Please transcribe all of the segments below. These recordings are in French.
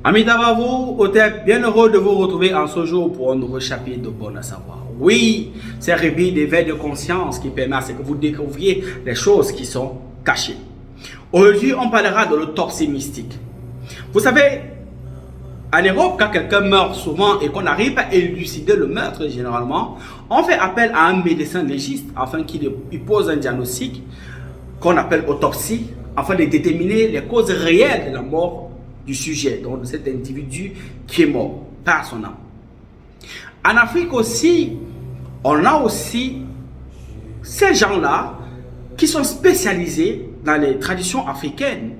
Amis d'Avavo, Otep, bien heureux de vous retrouver en ce jour pour un nouveau chapitre de Bon à savoir. Oui, c'est rébit d'éveil de conscience qui permet à ce que vous découvriez les choses qui sont cachées. Aujourd'hui, on parlera de l'autopsie mystique. Vous savez, en Europe, quand quelqu'un meurt souvent et qu'on n'arrive pas à élucider le meurtre, généralement, on fait appel à un médecin légiste afin qu'il pose un diagnostic qu'on appelle autopsie, afin de déterminer les causes réelles de la mort du sujet, donc de cet individu qui est mort par son âme. En Afrique aussi, on a aussi ces gens-là qui sont spécialisés dans les traditions africaines.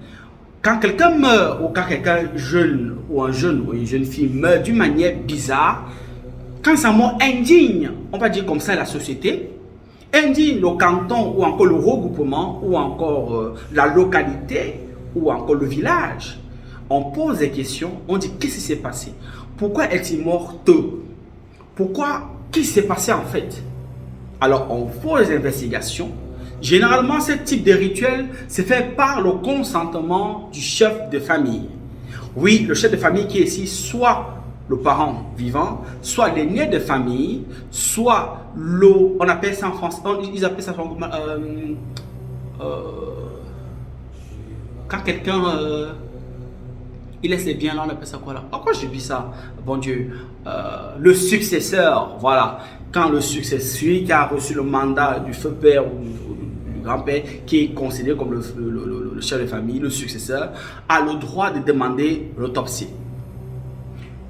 Quand quelqu'un meurt ou quand quelqu'un jeune ou un jeune ou une jeune fille meurt d'une manière bizarre, quand sa mort indigne, on va dire comme ça la société, indigne le canton ou encore le regroupement ou encore la localité ou encore le village, on pose des questions, on dit qu'est-ce qui s'est passé? Pourquoi est-il mort tôt? Pourquoi? Qu'est-ce qui s'est passé en fait? Alors on pose des investigations. Généralement, ce type de rituel se fait par le consentement du chef de famille. Oui, le chef de famille qui est ici, soit le parent vivant, soit l'aîné de famille, soit on appelle ça en France, ils appellent ça quand quelqu'un il laisse les biens là, on appelle ça quoi là? Pourquoi j'ai vu ça? Bon Dieu, le successeur, voilà. Quand le successeur, celui qui a reçu le mandat du feu père ou du grand-père, qui est considéré comme le chef de famille, le successeur, a le droit de demander l'autopsie.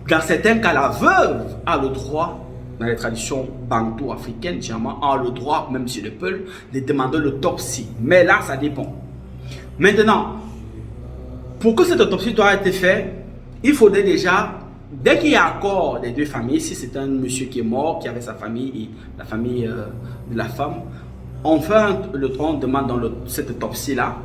Dans certains cas, la veuve a le droit, dans les traditions bantou africaines, généralement, a le droit, même si le peuple, de demander l'autopsie. Mais là, ça dépend. Maintenant, pour que cette autopsie doit être faite, il faudrait déjà, dès qu'il y a accord des deux familles, si c'est un monsieur qui est mort, qui avait sa famille et la famille de la femme, on demande dans cette autopsie-là.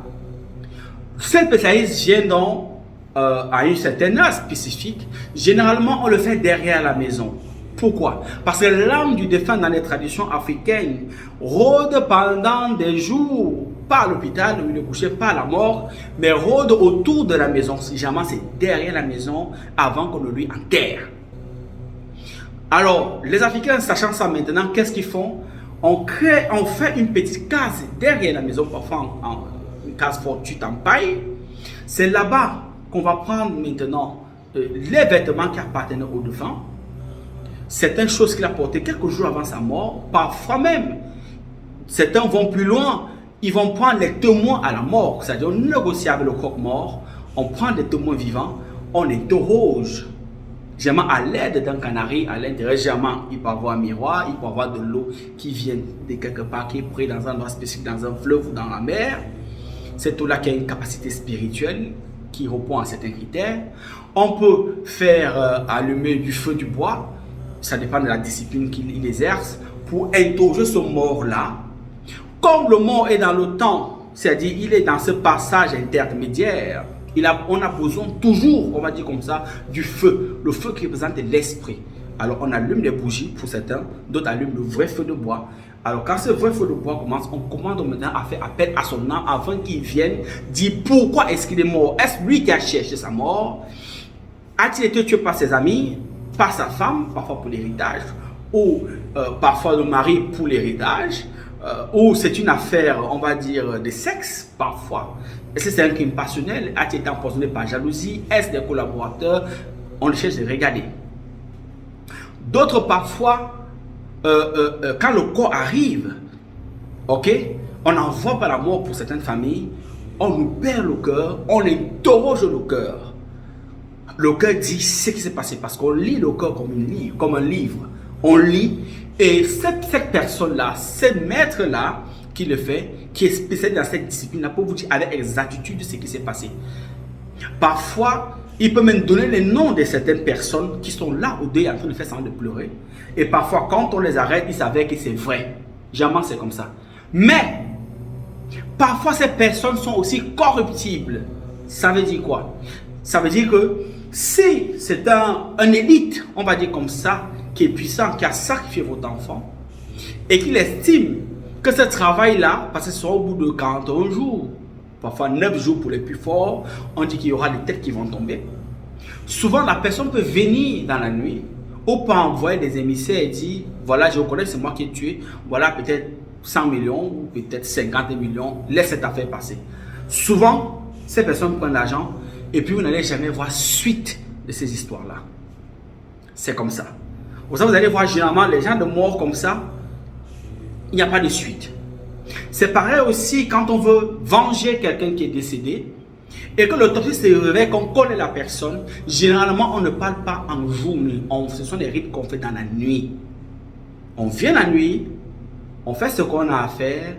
Cette spécialiste vient donc à une certaine heure spécifique. Généralement, on le fait derrière la maison. Pourquoi? Parce que l'âme du défunt dans les traditions africaines rôde pendant des jours, pas à l'hôpital où il est couché, pas à la mort, mais rôde autour de la maison. Si jamais c'est derrière la maison avant qu'on ne lui enterre. Alors, les Africains, sachant ça maintenant, qu'est-ce qu'ils font? On fait une petite case derrière la maison, parfois une case fortuite en paille. C'est là-bas qu'on va prendre maintenant les vêtements qui appartenaient au défunt. Certaines choses qu'il a portées quelques jours avant sa mort, parfois même, certains vont plus loin, ils vont prendre les témoins à la mort, c'est-à-dire on négocie avec le croque mort, on prend des témoins vivants, on interroge, généralement à l'aide d'un canari, à l'intérieur, généralement il peut avoir un miroir, il peut avoir de l'eau qui vient de quelque part, qui est prise dans un endroit spécifique, dans un fleuve ou dans la mer. Cette eau-là qui a une capacité spirituelle, qui répond à certains critères. On peut faire allumer du feu, du bois, ça dépend de la discipline qu'il exerce, pour interroger ce mort-là. Comme le mort est dans le temps, c'est-à-dire il est dans ce passage intermédiaire, on a besoin toujours, on va dire comme ça, du feu. Le feu qui représente l'esprit. Alors on allume les bougies pour certains, d'autres allument le vrai feu de bois. Alors quand ce vrai feu de bois commence, on commande maintenant à faire appel à son âme afin qu'il vienne dire pourquoi est-ce qu'il est mort. Est-ce lui qui a cherché sa mort? A-t-il été tué par ses amis, par sa femme, parfois pour l'héritage, ou parfois le mari pour l'héritage, ou c'est une affaire, on va dire, de sexe, parfois. Est-ce que c'est un crime passionnel? A-t-il été empoisonné par jalousie? Est-ce des collaborateurs? On cherche de regarder. D'autres, parfois, quand le corps arrive, ok, on n'envoie pas la mort pour certaines familles, on nous perd le cœur, on interroge le cœur. Le cœur dit ce qui s'est passé parce qu'on lit le cœur comme un livre. On lit et cette personne-là, ce maître-là qui le fait, qui est spécialisé dans cette discipline-là, pour vous dire avec exactitude ce qui s'est passé. Parfois, il peut même donner les noms de certaines personnes qui sont là au deuil en train de faire semblant de pleurer. Et parfois, quand on les arrête, ils savaient que c'est vrai. Jamais c'est comme ça. Mais, parfois, ces personnes sont aussi corruptibles. Ça veut dire quoi? Ça veut dire que si c'est un élite, on va dire comme ça, qui est puissant, qui a sacrifié votre enfant, et qu'il estime que ce travail-là, parce que ce sera au bout de 41 jours, parfois 9 jours pour les plus forts, on dit qu'il y aura des têtes qui vont tomber. Souvent, la personne peut venir dans la nuit ou peut envoyer des émissaires et dire, voilà, je reconnais, c'est moi qui ai tué, voilà peut-être 100 millions ou peut-être 50 millions, laisse cette affaire passer. Souvent, ces personnes prennent l'argent et puis vous n'allez jamais voir suite de ces histoires-là. C'est comme ça. Vous allez voir généralement les gens de mort comme ça, il n'y a pas de suite. C'est pareil aussi quand on veut venger quelqu'un qui est décédé et que l'autopsie se révèle qu'on connaît la personne. Généralement, on ne parle pas en journée. Ce sont des rites qu'on fait dans la nuit. On vient la nuit, on fait ce qu'on a à faire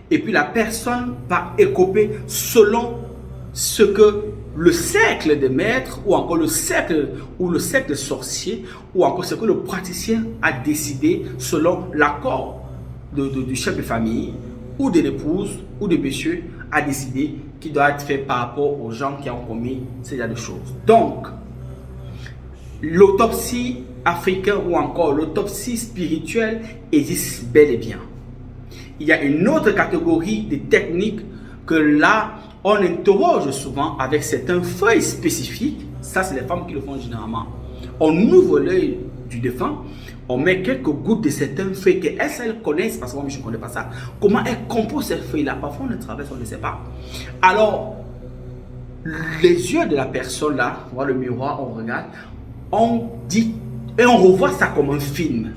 et puis la personne va écoper selon ce que le cercle des maîtres ou encore le cercle sorcier ou encore ce que le praticien a décidé selon l'accord du chef de famille ou de l'épouse ou de monsieur a décidé qui doit être fait par rapport aux gens qui ont commis ce genre de choses. Donc, l'autopsie africaine ou encore l'autopsie spirituelle existe bel et bien. Il y a une autre catégorie de techniques que là, on interroge souvent avec certains feuilles spécifiques. Ça, c'est les femmes qui le font généralement. On ouvre l'œil du défunt, on met quelques gouttes de certaines feuilles qu'elles connaissent, parce que moi je ne connais pas ça. Comment elles composent ces feuilles-là? Parfois on les traverse, on ne sait pas. Alors, les yeux de la personne là, on voit le miroir, on regarde, on dit, et on revoit ça comme un film.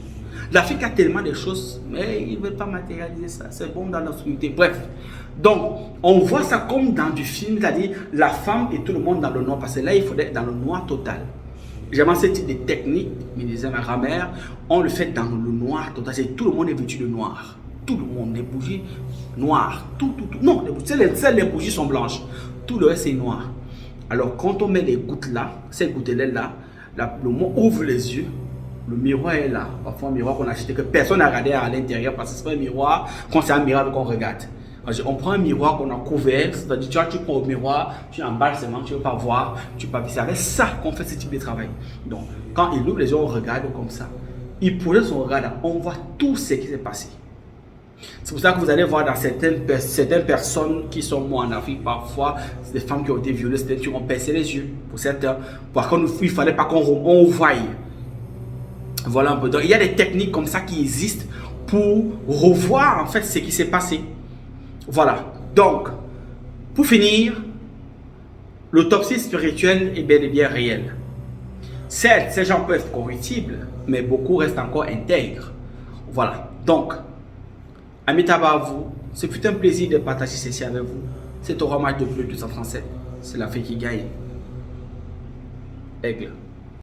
L'Afrique a tellement de choses, mais ils ne veulent pas matérialiser ça. C'est bon dans l'obscurité. Bref. Donc, on voit ça comme dans du film, c'est-à-dire la femme et tout le monde dans le noir. Parce que là, il faudrait être dans le noir total. J'aime ce type de technique, me disait ma grand-mère, on le fait dans le noir total. C'est tout le monde est vêtu de noir. Tout le monde, les bougies noires. Tout. Non, les bougies sont blanches. Tout le reste est noir. Alors, quand on met les gouttes là, ces gouttelettes là, le mot ouvre les yeux. Le miroir est là. Parfois un miroir qu'on a acheté que personne n'a regardé à l'intérieur parce que c'est pas un miroir, quand c'est un miroir qu'on regarde. On prend un miroir qu'on a couvert, c'est-à-dire tu prends au miroir, tu emballes seulement, tu ne veux pas voir, tu ne veux pas. C'est avec ça qu'on fait ce type de travail. Donc, quand il ouvre les yeux, on regarde comme ça. Il pose son regard là, on voit tout ce qui s'est passé. C'est pour ça que vous allez voir dans certaines personnes qui sont mortes en Afrique, parfois, c'est des femmes qui ont été violées, c'est qui ont percé les yeux. Pour certains, par contre, il ne fallait pas qu'on voie. Voilà un peu. Donc, il y a des techniques comme ça qui existent pour revoir en fait ce qui s'est passé. Voilà. Donc, pour finir, l'autopsie spirituelle est bel et bien réelle. Certes, ces gens peuvent être corruptibles, mais beaucoup restent encore intègres. Voilà. Donc, Amitabha à vous. Ce fut un plaisir de partager ceci avec vous. C'est au match de Bleu 237. C'est l'Afrique qui gagne. Aigle.